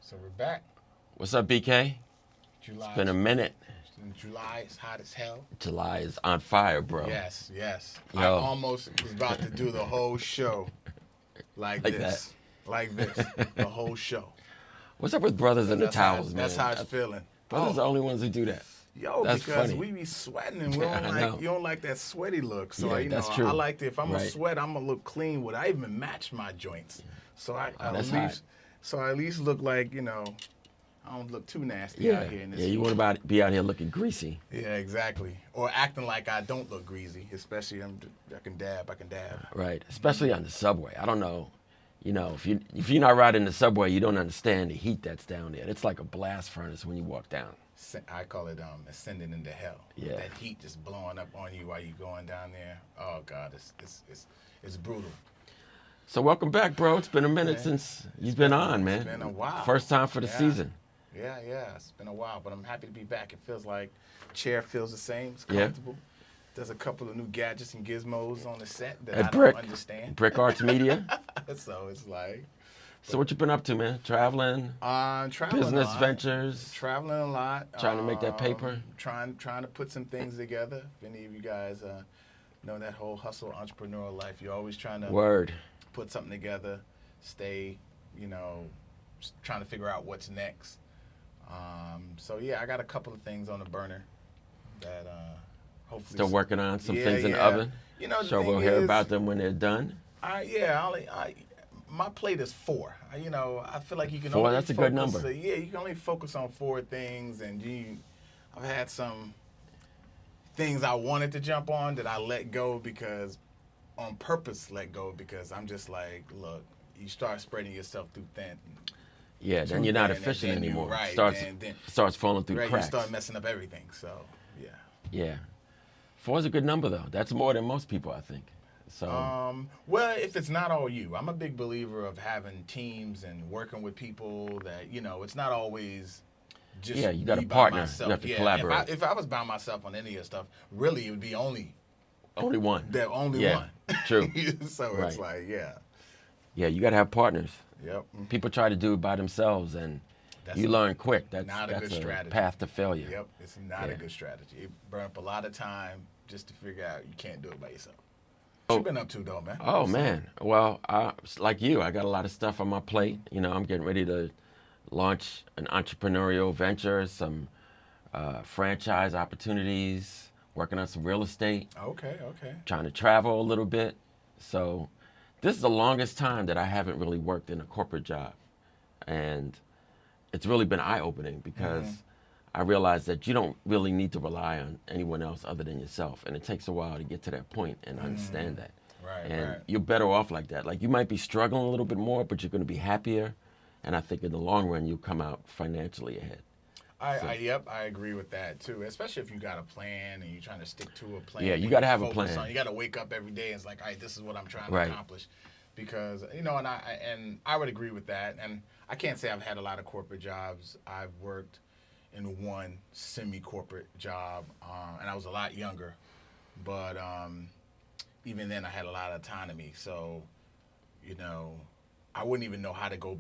So we're back. What's up, BK? July. It's been a minute. July is hot as hell. July is on fire, bro. Yes. Yo. I almost was about to do the whole show like this. Like this. The whole show. What's up with brothers in the towels, man? That's how it's feeling. Brothers are the only ones who do that. Yo, that's because funny. we be sweating and we don't you don't like that sweaty look. So that's true. I like if I'm gonna sweat, I'm gonna look clean with I even match my joints. So I at least look like, I don't look too nasty out here in this. Yeah, you want to be out here looking greasy. Yeah, exactly. Or acting like I don't look greasy, especially I can dab. Right, especially on the subway. I don't know. If you're not riding the subway, you don't understand the heat that's down there. It's like a blast furnace when you walk down. I call it ascending into hell. Yeah. That heat just blowing up on you while you're going down there. Oh God, it's brutal. So welcome back, bro. It's been a minute since you've been on, man. It's been a while. First time for the season. Yeah. It's been a while, but I'm happy to be back. It feels like chair feels the same. It's comfortable. There's a couple of new gadgets and gizmos on the set that I don't understand. Brick Arts Media. So it's like. So what you been up to, man? Traveling? Traveling business a lot. ventures? Traveling a lot. Trying to make that paper? Trying to put some things together. If any of you guys know that whole hustle entrepreneurial life, you're always trying to put something together, stay, trying to figure out what's next. I got a couple of things on the burner that hopefully. Still working on some things in the oven? Sure we'll hear about them when they're done? My plate is 4. I feel like you can 4, only that's a good number. You can only focus on 4 things, and I've had some things I wanted to jump on that I let go on purpose because I'm just like, look, you start spreading yourself too thin. Yeah, then you're not efficient anymore. Starts falling through cracks. You start messing up everything. So, yeah. Yeah, 4 is a good number though. That's more than most people, I think. So. Well, if it's not all you, I'm a big believer of having teams and working with people that it's not always just you got a partner. You have to collaborate. If I was by myself on any of the stuff, really it would be only one. The only one. True. So it's like Yeah, you got to have partners. Yep. People try to do it by themselves, and you learn quick. That's not a good strategy. Path to failure. Yep, it's not a good strategy. It burns up a lot of time just to figure out you can't do it by yourself. What you been up to though, man? Oh man, well, like you, I got a lot of stuff on my plate. I'm getting ready to launch an entrepreneurial venture, some franchise opportunities, working on some real estate. Okay. Trying to travel a little bit. So this is the longest time that I haven't really worked in a corporate job. And it's really been eye-opening because I realized that you don't really need to rely on anyone else other than yourself. And it takes a while to get to that point and understand that. Right. You're better off like that. Like you might be struggling a little bit more, but you're going to be happier. And I think in the long run, you'll come out financially ahead. I agree with that too. Especially if you got a plan and you're trying to stick to a plan. Yeah, you got to have a plan. You got to wake up every day and it's like, all right, this is what I'm trying to accomplish. Because and I would agree with that. And I can't say I've had a lot of corporate jobs. I've worked in one semi-corporate job, and I was a lot younger. But even then, I had a lot of autonomy. So, I wouldn't even know how to go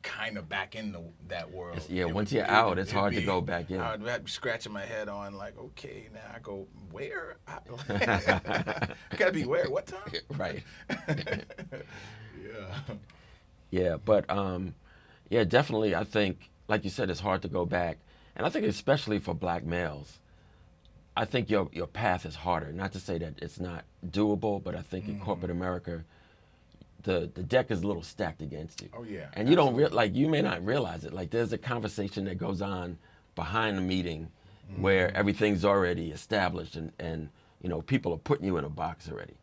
kind of back into that world. Once you're out, it's hard to go back in. I would be scratching my head on like, okay, now I go where? I gotta be where? What time? Right. Yeah. Yeah, but definitely. I think, like you said, it's hard to go back, and I think especially for black males, I think your path is harder. Not to say that it's not doable, but I think in corporate America, the deck is a little stacked against you. Oh yeah. And you don't you may not realize it. Like there's a conversation that goes on behind the meeting where everything's already established and people are putting you in a box already.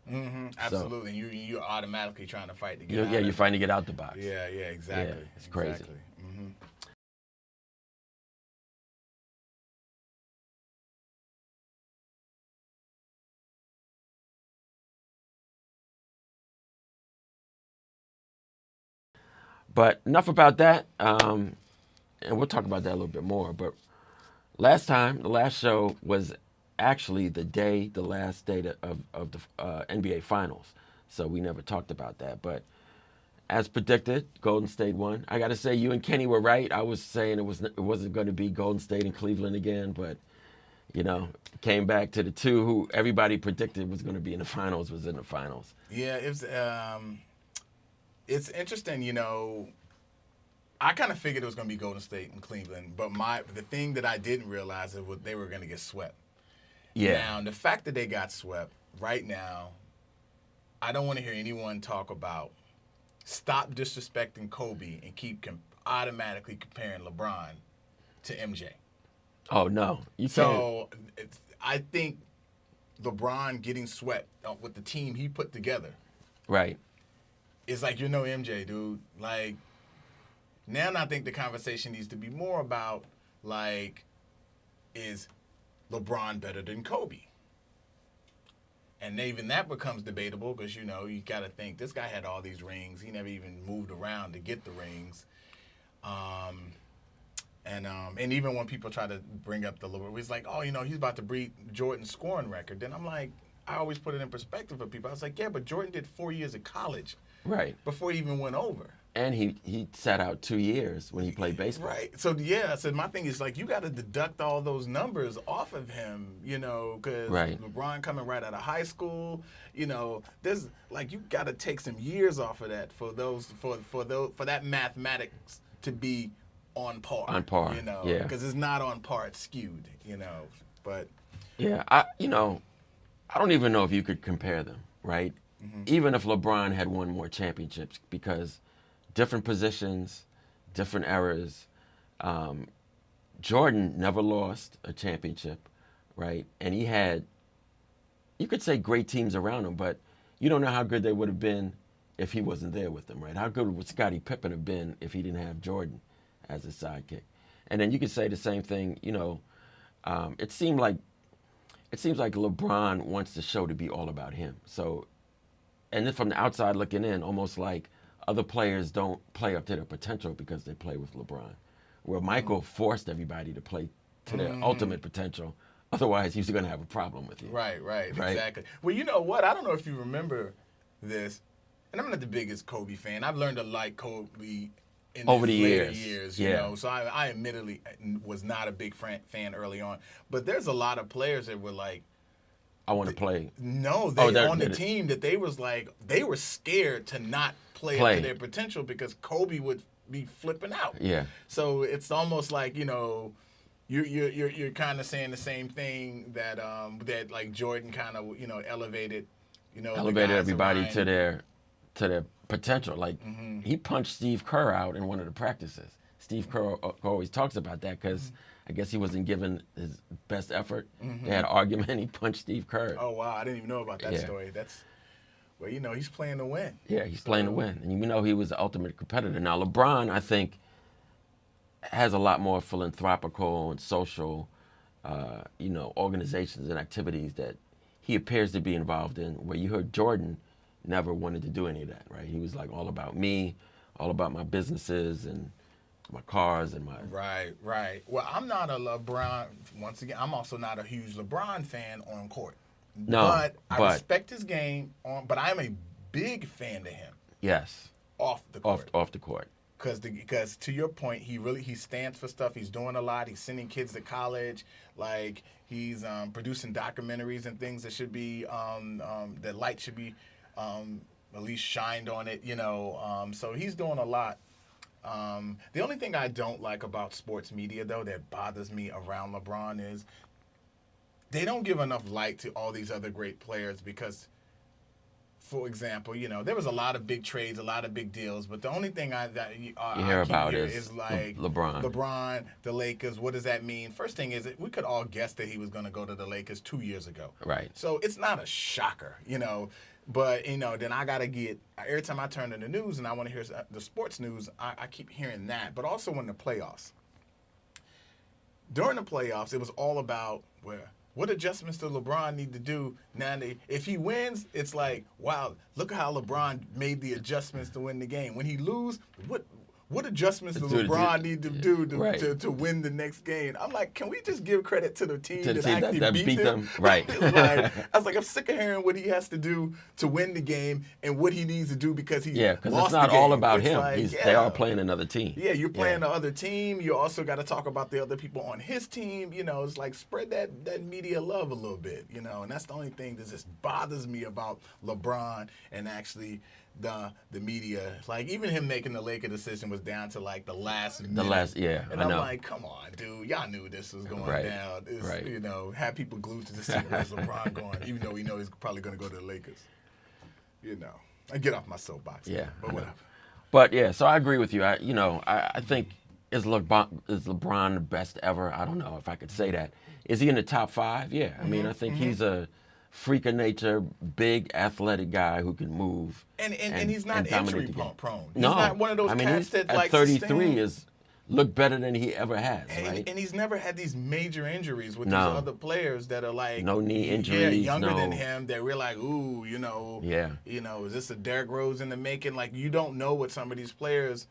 Absolutely. So, you're automatically trying to fight to get out. Yeah, you're fighting to get out the box. Yeah, exactly. Yeah, it's crazy. Exactly. But enough about that, and we'll talk about that a little bit more. But the last show was actually the last day of the NBA Finals. So we never talked about that. But as predicted, Golden State won. I got to say, you and Kenny were right. I was saying it wasn't going to be Golden State and Cleveland again, but came back to the two who everybody predicted was going to be in the finals was in the finals. Yeah, it's interesting. I kind of figured it was going to be Golden State and Cleveland, but the thing that I didn't realize is they were going to get swept. Yeah. Now, the fact that they got swept right now, I don't want to hear anyone talk about stop disrespecting Kobe and keep automatically comparing LeBron to MJ. Oh, no. You can't. So I think LeBron getting swept with the team he put together. Right. It's like, MJ, dude. Like, now I think the conversation needs to be more about, like, is LeBron better than Kobe? And even that becomes debatable because, you got to think this guy had all these rings. He never even moved around to get the rings. And even when people try to bring up the LeBron, it's like, oh, he's about to break Jordan's scoring record. Then I'm like, I always put it in perspective for people. I was like, yeah, but Jordan did 4 years of college. Right. Before he even went over. And he sat out 2 years when he played baseball. Right. So, my thing is, like, you got to deduct all those numbers off of him, because LeBron coming right out of high school, there's, like, you got to take some years off of that for that mathematics to be on par. On par, yeah. Because it's not on par, it's skewed, but. Yeah, I don't even know if you could compare them, right? Mm-hmm. Even if LeBron had won more championships, because different positions, different eras. Jordan never lost a championship, right? And he had, you could say, great teams around him, but you don't know how good they would have been if he wasn't there with them, right? How good would Scottie Pippen have been if he didn't have Jordan as his sidekick? And then you could say the same thing, it seems like LeBron wants the show to be all about him. So, and then from the outside looking in, almost like other players don't play up to their potential because they play with LeBron. Where Michael forced everybody to play to their ultimate potential. Otherwise, he's going to have a problem with you. Right, exactly. Well, you know what? I don't know if you remember this, and I'm not the biggest Kobe fan. I've learned to like Kobe in over the later years. Yeah. So I admittedly was not a big fan early on. But there's a lot of players that were like, I want to play. No, they're on the team that they were scared to not play up to their potential because Kobe would be flipping out. Yeah. So it's almost like, you're kind of saying the same thing that like Jordan kind of, elevated everybody to their potential. Like he punched Steve Kerr out in one of the practices. Steve Kerr always talks about that because I guess he wasn't given his best effort. They had an argument. He punched Steve Kerr. Oh, wow. I didn't even know about that story. That's, well, he's playing to win. Yeah, he's playing to win. And he was the ultimate competitor. Now, LeBron, I think, has a lot more philanthropical and social, organizations and activities that he appears to be involved in, where you heard Jordan never wanted to do any of that, right? He was like all about me, all about my businesses and my cars and my... Right. Well, I'm not a LeBron, once again, I'm also not a huge LeBron fan on court. No, but I respect his game, but I'm a big fan to him. Yes. Off the court. Off the court. Because to your point, he stands for stuff. He's doing a lot. He's sending kids to college. Like, he's producing documentaries and things that should be, that light should be at least shined on it, so he's doing a lot. The only thing I don't like about sports media, though, that bothers me around LeBron is they don't give enough light to all these other great players because, for example, there was a lot of big trades, a lot of big deals, but the only thing I hear about is like LeBron, the Lakers. What does that mean? First thing is we could all guess that he was going to go to the Lakers 2 years ago. Right. So it's not a shocker, But, then I got to get, every time I turn to the news and I want to hear the sports news, I keep hearing that. But also in the playoffs. During the playoffs, it was all about what adjustments does LeBron need to do. Now, if he wins, it's like, wow, look how LeBron made the adjustments to win the game. When he loses, what what adjustments does LeBron need to do to win the next game? I'm like, can we just give credit to the team that actually beat them? Right. I was like, I'm sick of hearing what he has to do to win the game and what he needs to do because he lost it's not the game. all about it's him. Like, they are playing another team. Yeah, you're playing the other team. You also got to talk about the other people on his team. You know, it's like spread that media love a little bit, you know, and that's the only thing that just bothers me about LeBron and actually the media. Like, even him making the Lakers decision was down to like the last minute. And I'm like, come on, dude, y'all knew this was going down. You know, have people glued to the seat where's LeBron going, even though we know he's probably going to go to the Lakers. You know, I get off my soapbox. Yeah, but whatever. But so I agree with you. I think is LeBron the best ever? I don't know if I could say that. Is he in the top 5? Yeah. I mean, I think he's a freak of nature, big athletic guy who can move. And he's not injury prone. He's no. not one of those cats that at 33 look better than he ever has, right? And he's never had these major injuries with these other players that are like no knee injuries, younger than him. That we're like, ooh, you know, is this a Derrick Rose in the making? Like, you don't know what some of these players.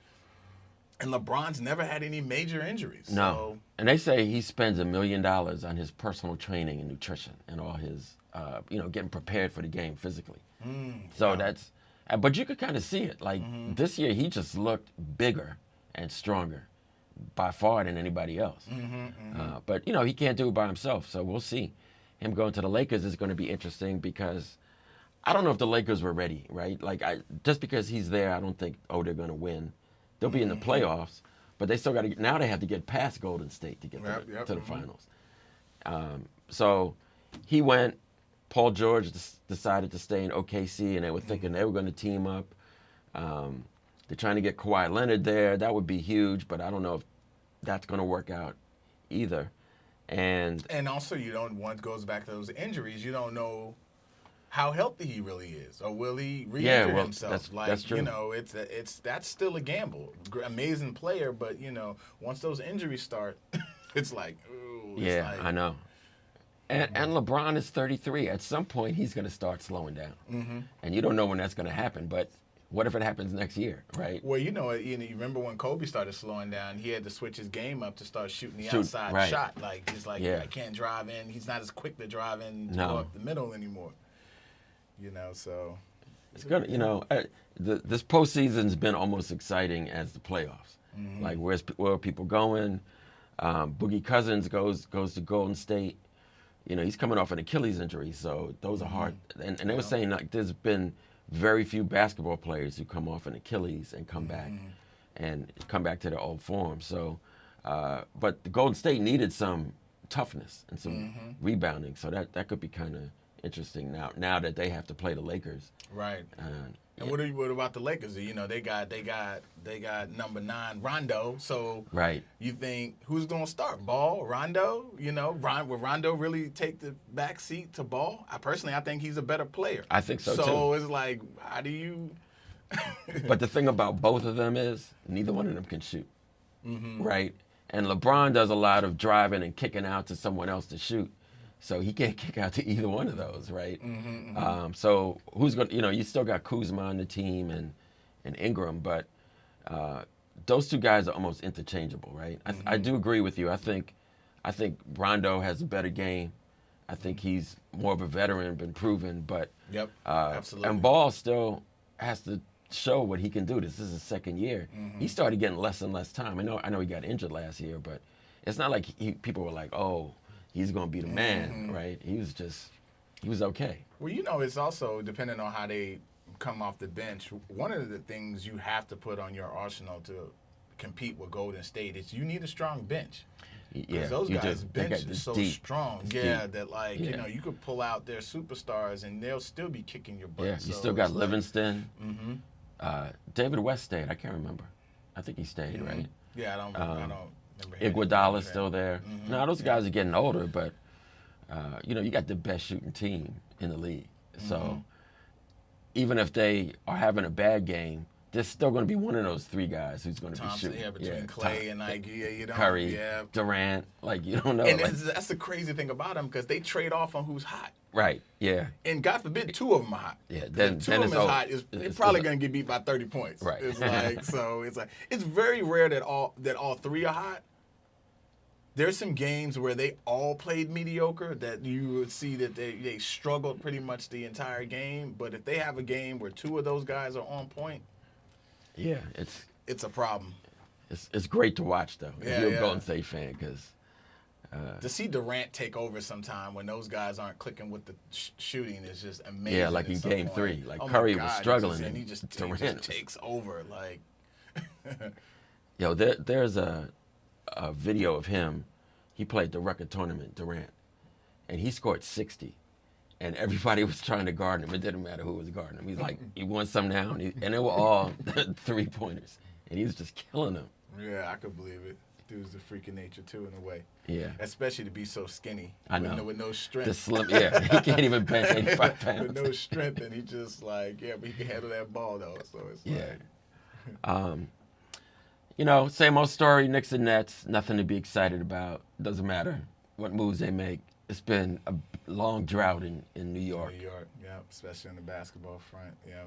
And LeBron's never had any major injuries. No. So. And they say he spends $1 million on his personal training and nutrition and all his, getting prepared for the game physically. But you could kind of see it. Like this year, he just looked bigger and stronger by far than anybody else. But, he can't do it by himself. So we'll see. Him going to the Lakers is going to be interesting because I don't know if the Lakers were ready, right? Like, just because he's there, I don't think, they're going to win. They'll be in the playoffs, but they still got to. Now they have to get past Golden State to get to the finals. So he went. Paul George decided to stay in OKC, and they were thinking they were going to team up. They're trying to get Kawhi Leonard there. That would be huge, but I don't know if that's going to work out either. And also, once goes back to those injuries, you don't know how healthy he really is, or will he re-injure himself? That's true. That's still a gamble. Amazing player, but once those injuries start, it's like, ooh. I know. And LeBron is 33. At some point, he's going to start slowing down, and you don't know when that's going to happen. But what if it happens next year, right? Well, you remember when Kobe started slowing down, he had to switch his game up to start shooting the outside shot. Like, he's like, I can't drive in. He's not as quick to drive in to go up the middle anymore. So it's gonna. This postseason's been almost exciting as the playoffs. Like, where are people going? Boogie Cousins goes to Golden State. He's coming off an Achilles injury, so those are hard. And they were saying, like, there's been very few basketball players who come off an Achilles and come back and come back to their old form. So, but the Golden State needed some toughness and some rebounding, so that could be kind of interesting now that they have to play the Lakers. Right. And what about the Lakers? They got number 9 Rondo. So you think who's going to start? Ball, Rondo? Will Rondo really take the back seat to Ball? I think he's a better player. I think so too. So it's like, how do you? But the thing about both of them is neither one of them can shoot. Right. And LeBron does a lot of driving and kicking out to someone else to shoot. So he can't kick out to either one of those, right? So who's going to, you still got Kuzma on the team and Ingram, but those two guys are almost interchangeable, right? I do agree with you. I think Rondo has a better game. I think he's more of a veteran, been proven, but absolutely. And Ball still has to show what he can do. This is his second year. He started getting less and less time. I know he got injured last year, but it's not like people were like, oh, he's going to be the man, right? He was okay. Well, it's also depending on how they come off the bench. One of the things you have to put on your arsenal to compete with Golden State is you need a strong bench. Because those guys' bench is so strong. That you could pull out their superstars and they'll still be kicking your butt. Yeah, you still got Livingston. David West stayed. I can't remember. I think he stayed, right? Yeah, I don't. Iguodala's still there. Now those guys are getting older, but you got the best shooting team in the league. So even if they are having a bad game, there's still going to be one of those three guys who's going to be Thompson, shooting. yeah, between Clay and you don't, Curry, yeah. Durant, like you don't know. And like, that's the crazy thing about them because they trade off on who's hot. right, yeah. And God forbid, two of them are hot. Yeah, then two of them is hot. They're probably going to get beat by 30 points. Right. It's it's very rare that all three are hot. There's some games where they all played mediocre that you would see that they struggled pretty much the entire game. But if they have a game where two of those guys are on point, yeah, it's a problem. It's great to watch though. Yeah, if you're a yeah. Golden State fan, because to see Durant take over sometime when those guys aren't clicking with the shooting is just amazing. yeah, like in Game point. 3, like Oh my Curry God, was struggling, and he just takes over. Like, yo, there's a video of him. He played the record tournament, Durant, and he scored 60. And everybody was trying to guard him. It didn't matter who was guarding him. He's like, he won some now, and they were all 3-pointers. And he was just killing them. Yeah, I could believe it. Dude's a freak of nature, too, in a way. Yeah. Especially to be so skinny. I know. With no strength. The slim, yeah, he can't even bench 85 pounds. With no strength, and he just but he can handle that ball, though. So it's you know, same old story, Knicks and Nets, nothing to be excited about. Doesn't matter what moves they make. It's been a long drought in New York. New York, yeah, especially on the basketball front, yeah.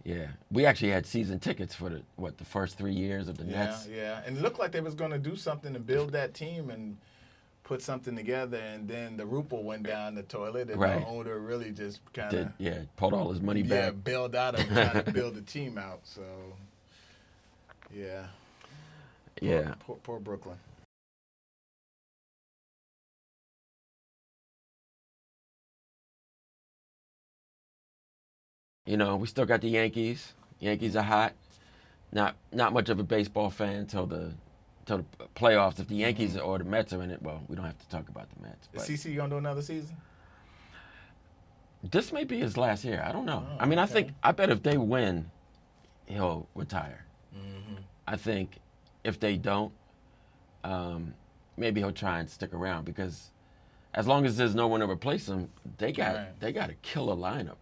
Yeah, we actually had season tickets for the first 3 years of the Nets. Yeah, and it looked like they was going to do something to build that team and put something together, and then the Rupel went down the toilet, and the owner really just kind of pulled all his money back. Yeah, bailed out of trying to build the team out. So, yeah. Poor Brooklyn. You know, we still got the Yankees. Yankees are hot. Not much of a baseball fan till the playoffs. If the Yankees or the Mets are in it, well, we don't have to talk about the Mets. Is CC gonna do another season? This may be his last year. I don't know. Oh, I mean, okay. I bet if they win, he'll retire. Mm-hmm. I think if they don't, maybe he'll try and stick around because as long as there's no one to replace him, they got a killer lineup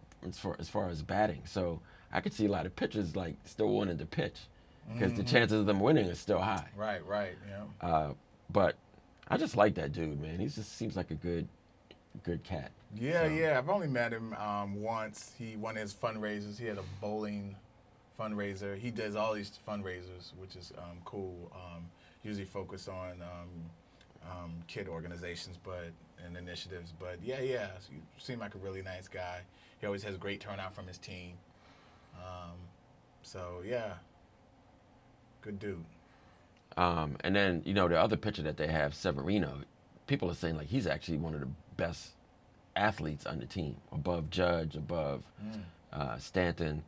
as far as batting. So I could see a lot of pitchers like still wanting to pitch because the chances of them winning is still high. Right, yeah. But I just like that dude, man. He just seems like a good cat. Yeah. I've only met him once. He won his fundraisers. He had a bowling fundraiser. He does all these fundraisers, which is cool. Usually focused on kid organizations, and initiatives. But yeah, so he seemed like a really nice guy. He always has a great turnout from his team. So yeah, good dude. And then the other pitcher that they have, Severino, people are saying like he's actually one of the best athletes on the team, above Judge, above Stanton.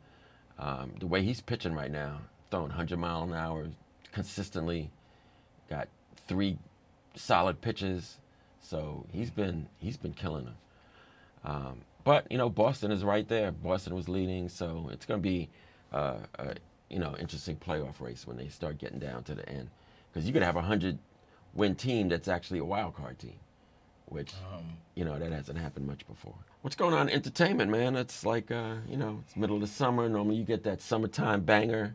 The way he's pitching right now, throwing 100-mile-an-hour consistently, got 3 solid pitches, so he's been killing them. But Boston is right there. Boston was leading, so it's going to be interesting playoff race when they start getting down to the end, because you could have a 100-win team that's actually a wild card team, which that hasn't happened much before. What's going on in entertainment, man? It's like it's middle of the summer. Normally you get that summertime banger.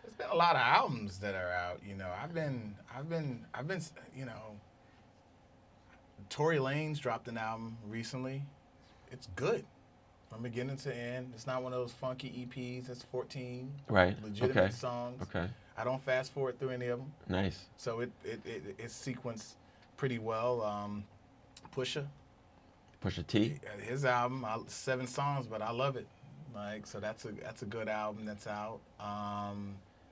There's been a lot of albums that are out. I've been Tory Lanez dropped an album recently. It's good from beginning to end. It's not one of those funky EPs. It's 14 legitimate songs. Okay. I don't fast forward through any of them. Nice. So it's sequenced pretty well. Pusha T. His album, 7 songs, but I love it. So that's a good album that's out.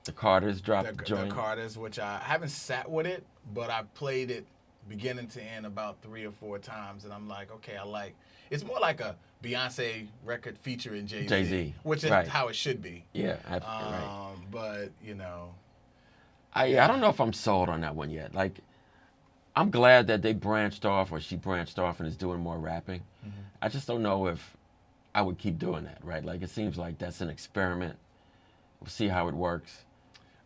The Carters dropped the joint. The Carters, which I haven't sat with it, but I played it beginning to end about 3 or 4 times, and I'm like, okay, it's more like a Beyonce record featuring Jay-Z, which is how it should be. Yeah, right. But I don't know if I'm sold on that one yet. Like, I'm glad that they branched off, or she branched off and is doing more rapping. Mm-hmm. I just don't know if I would keep doing that, right? Like, it seems like that's an experiment. We'll see how it works.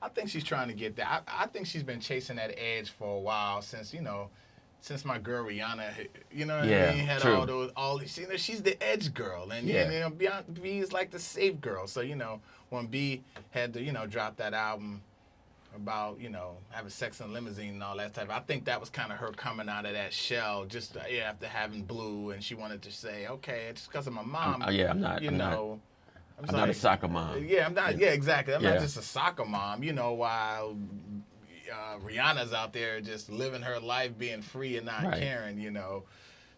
I think she's trying to get that. I think she's been chasing that edge for a while since, since my girl Rihanna, you know what Yeah, I mean, had true. she's the edge girl, and Yeah. you know, B is like the safe girl. So you know, when B had to drop that album about having sex in a limousine and all that type, I think that was kind of her coming out of that shell just after having Blue, and she wanted to say, okay, it's because of my mom. I'm not. I'm not a soccer mom. Yeah, I'm not. Yeah, exactly. I'm not Yeah. just a soccer mom. While Rihanna's out there just living her life, being free and not caring.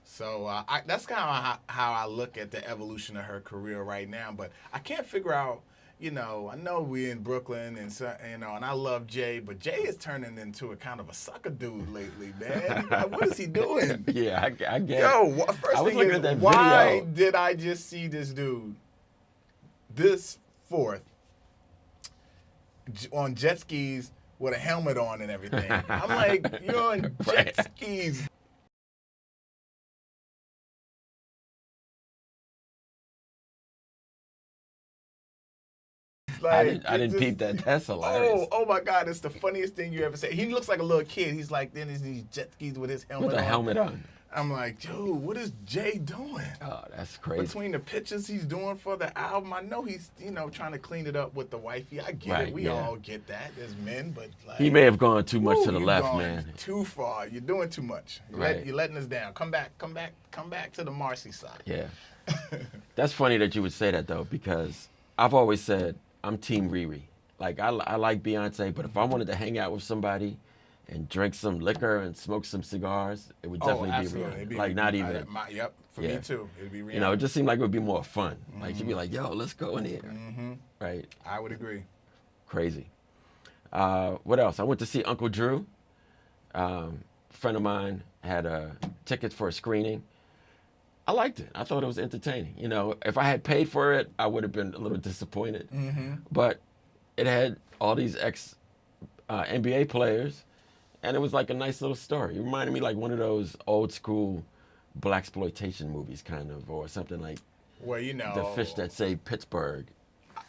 So that's kind of how I look at the evolution of her career right now. But I can't figure out. I know we're in Brooklyn, and and I love Jay, but Jay is turning into a kind of a sucker dude lately, man. What is he doing? Yeah, I get Yo, it. first I was thing looking is, at that why video. did I just see this dude this 4th on jet skis with a helmet on and everything? I'm like, you're on jet skis. Like, I didn't peep that. That's hilarious. Oh my God, it's the funniest thing you ever said. He looks like a little kid. He's like, then there's these jet skis with his helmet on. With a helmet on. I'm like, dude, what is Jay doing? Oh, that's crazy. Between the pictures he's doing for the album, I know he's, trying to clean it up with the wifey. I get it. We all get that as men, but like, he may have gone too much to the you're left, going man. too far. You're doing too much. You're letting us down. Come back to the Marcy side. Yeah. That's funny that you would say that, though, because I've always said I'm Team Riri. Like, I like Beyonce, but if I wanted to hang out with somebody and drink some liquor and smoke some cigars, it would definitely be Rihanna. Like, not even. Yep, for me too. It'd be Rihanna. It just seemed like it would be more fun. Like, she'd be like, yo, let's go in here. Right? I would agree. Crazy. What else? I went to see Uncle Drew. A friend of mine had tickets for a screening. I liked it. I thought it was entertaining. If I had paid for it, I would have been a little disappointed. But it had all these ex-NBA players, and it was like a nice little story. It reminded me like one of those old school blaxploitation movies, kind of, or something like The Fish That Saved Pittsburgh.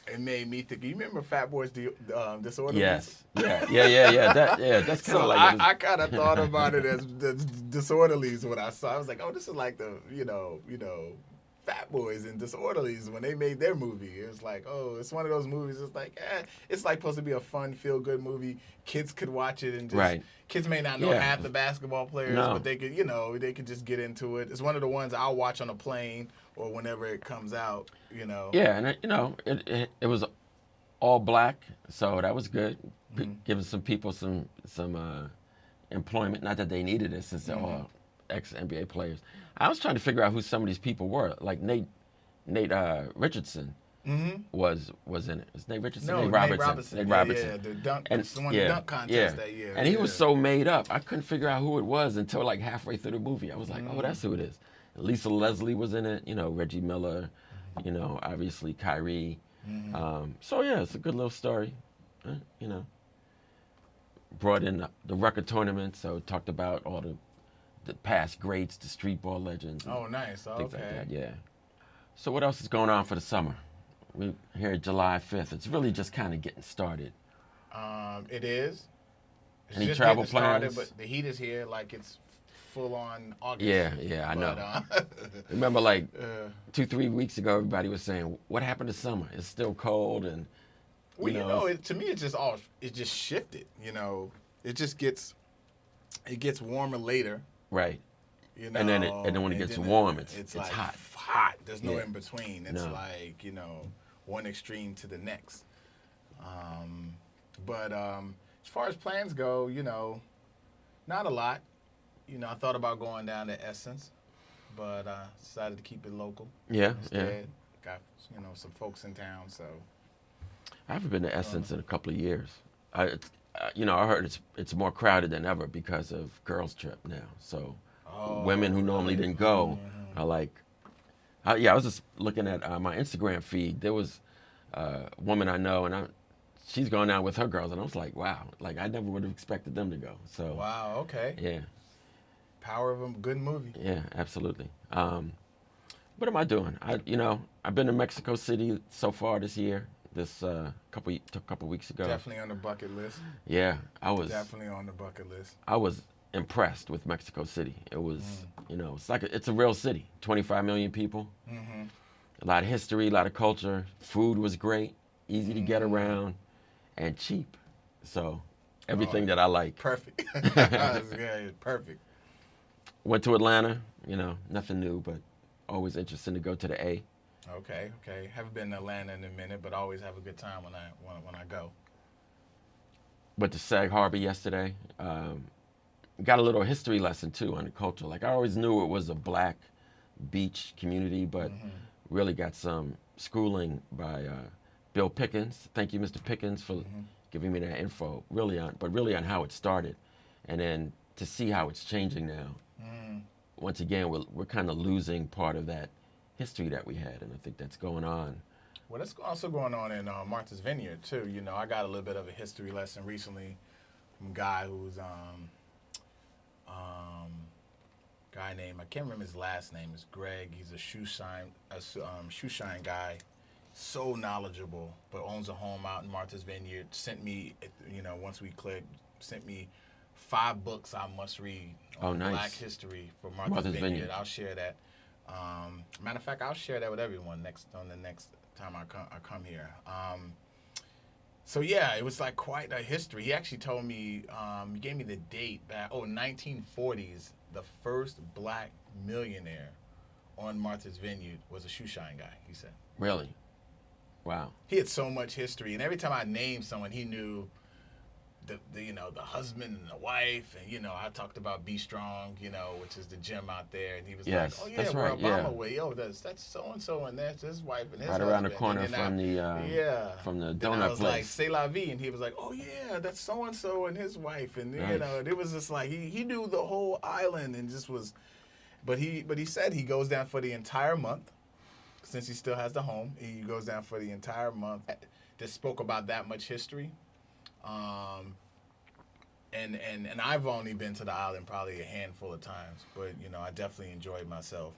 It made me think. You remember Fat Boys Disorderlies? Yes. Yeah. That's kind of like. I kind of thought about it as the Disorderlies when I saw. I was like, oh, this is like the Fat Boys and Disorderlies when they made their movie. It was like, oh, it's one of those movies. It's like, it's like supposed to be a fun, feel-good movie. Kids could watch it and just. Kids may not know half the basketball players, but they could, they could just get into it. It's one of the ones I'll watch on a plane or whenever it comes out. Yeah, and it was all black, so that was good. Giving some people some employment. Not that they needed it, since they're all ex-NBA players. I was trying to figure out who some of these people were. Like Nate Richardson was in it. Is Nate Richardson? No, Nate Robertson. Nate Robertson. Yeah, the dunk contest that year. And he was so made up. I couldn't figure out who it was until like halfway through the movie. I was like, oh, that's who it is. Lisa Leslie was in it. Reggie Miller. Obviously Kyrie. So yeah, it's a good little story. Brought in the record tournament, so talked about all the past greats, the street ball legends. Oh, nice. Things like that, yeah. So what else is going on for the summer? We're here July 5th. It's really just kind of getting started. It is. It's Any just travel getting started, plans? but the heat is here like it's full on August. Yeah, I know. Remember, like 2-3 weeks ago, everybody was saying, "What happened to summer? It's still cold." And to me, it's just shifted. It just gets warmer later. Right. And then when it gets warm, it's like hot. Hot. There's no in between. It's like one extreme to the next. But as far as plans go, not a lot. I thought about going down to Essence, but I decided to keep it local. Yeah, instead. Got some folks in town, so. I haven't been to Essence in a couple of years. I heard it's more crowded than ever because of Girls Trip now. So women who normally didn't go are like, I was just looking at my Instagram feed. There was a woman I know, and she's going out with her girls, and I was like, wow, like I never would have expected them to go. So wow, okay. Yeah. Power of a good movie. Yeah, absolutely. What am I doing? I've been to Mexico City so far this year. This couple weeks ago. Definitely on the bucket list. Yeah, I was definitely on the bucket list. I was impressed with Mexico City. It was, it's a real city. 25 million people. Mm-hmm. A lot of history, a lot of culture. Food was great, easy to get around, and cheap. So everything that I like. Perfect. That's good. Perfect. Went to Atlanta, nothing new, but always interesting to go to the A. Okay. Haven't been to Atlanta in a minute, but always have a good time when I go. Went to Sag Harbor yesterday. Got a little history lesson too on the culture. Like, I always knew it was a black beach community, but really got some schooling by Bill Pickens. Thank you, Mr. Pickens, for giving me that info. Really on how it started, and then to see how it's changing now. Once again, we're kind of losing part of that history that we had, and I think that's going on. Well, that's also going on in Martha's Vineyard too. I got a little bit of a history lesson recently from a guy who's guy named, I can't remember his last name. It's Greg. He's a shoe shine guy. So knowledgeable, but owns a home out in Martha's Vineyard. Sent me, once we clicked, sent me 5 books I must read on Black history for Martha's Vineyard. I'll share that. Matter of fact, I'll share that with everyone on the next time I come here. So yeah, it was like quite a history. He actually told me, he gave me the date back, 1940s, the first black millionaire on Martha's Vineyard was a shoe shine guy, he said. Really? Wow. He had so much history, and every time I named someone, he knew the husband and the wife, and I talked about Be Strong, which is the gym out there, and he was like, "Oh yeah, that's where right, Obama way, that's so and so, and that's his wife and his right husband." Around the corner from the donut I was place. like, "C'est la vie," and he was like, "Oh yeah, that's so and so and his wife," and it was just like he knew the whole island, and just was. But he said he goes down for the entire month, since he still has the home. He goes down for the entire month. That spoke about that much history. And I've only been to the island probably a handful of times, but I definitely enjoyed myself.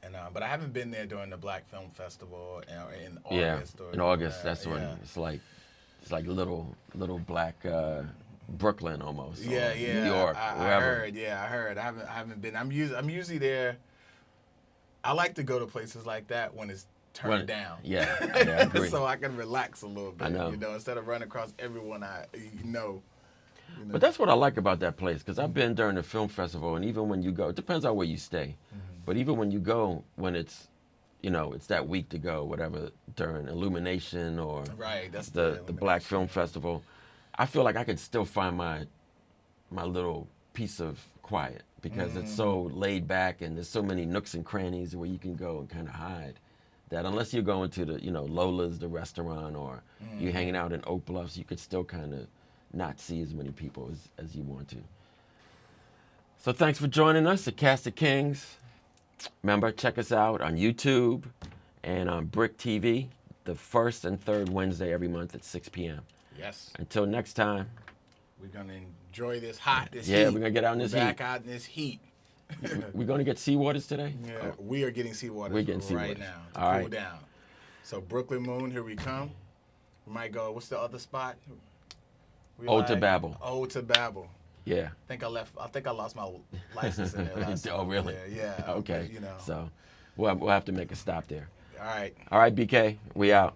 And but I haven't been there during the Black Film Festival in August. In August, that's when it's like little black Brooklyn almost. Yeah. New York, wherever. I heard. I haven't been. I'm usually there. I like to go to places like that when it's turned down. Yeah, I agree. So I can relax a little bit. I know. Instead of running across everyone I know. But that's what I like about that place, because I've been during the film festival, and even when you go, it depends on where you stay. But even when you go, when it's, it's that week to go, whatever, during Illumination or that's the Black Film Festival, I feel like I can still find my little piece of quiet, because it's so laid back, and there's so many nooks and crannies where you can go and kind of hide, that unless you're going to the, Lola's, the restaurant, or you're hanging out in Oak Bluffs, you could still kind of not see as many people as you want to. So thanks for joining us at Cast of Kings. Remember, check us out on YouTube and on Brick TV, the first and third Wednesday every month at 6 p.m. Yes. Until next time. We're going to enjoy this heat. Yeah, we're going to get out in this heat. Back out in this heat. We're going to get seawaters today? Yeah, we are getting seawaters right now to cool down. So Brooklyn Moon, here we come. We might go, what's the other spot? Ode to Babel. Ode to Babel. Yeah. I think I lost my license in there last time. Oh, really? Yeah. Okay. So we'll have to make a stop there. All right. All right, BK. We out.